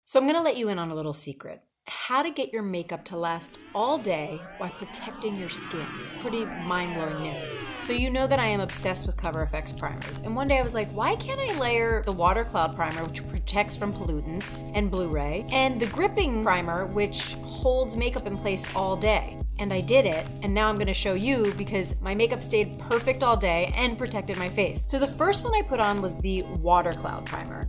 So I'm gonna let you in on a little secret. How to get your makeup to last all day while protecting your skin. Pretty mind-blowing news. So you know that I am obsessed with Cover FX primers. And one day I was like, why can't I layer the Water Cloud primer, which protects from pollutants and Blu-ray, and the Gripping primer, which holds makeup in place all day? And I did it, and now I'm gonna show you because my makeup stayed perfect all day and protected my face. So the first one I put on was the Water Cloud primer.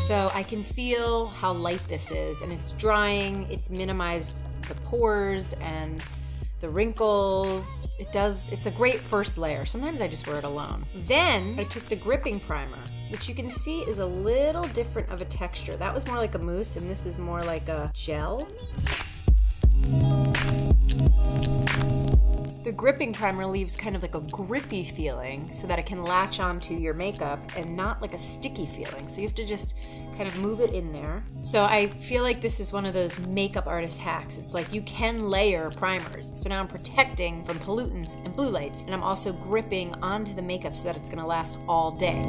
So I can feel how light this is, and it's drying, it's minimized the pores and the wrinkles. It's a great first layer. Sometimes I just wear it alone. Then I took the Gripping primer, which you can see is a little different of a texture. That was more like a mousse, and this is more like a gel. The Gripping primer leaves kind of like a grippy feeling so that it can latch onto your makeup and not like a sticky feeling. So you have to just kind of move it in there. So I feel like this is one of those makeup artist hacks. It's like you can layer primers. So now I'm protecting from pollutants and blue lights, and I'm also gripping onto the makeup so that it's gonna last all day.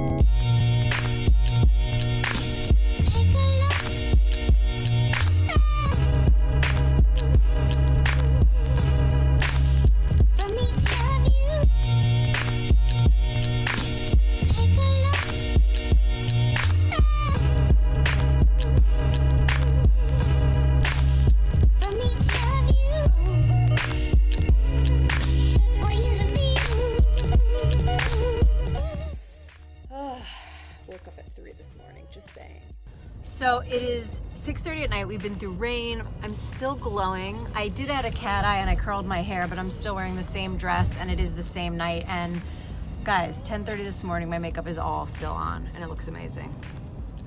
Woke up at 3 this morning, just saying. So it is 6:30 at night. We've been through rain. I'm still glowing. I did add a cat eye and I curled my hair, but I'm still wearing the same dress and it is the same night. And guys, 10:30 this morning, my makeup is all still on and it looks amazing.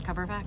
Cover FX.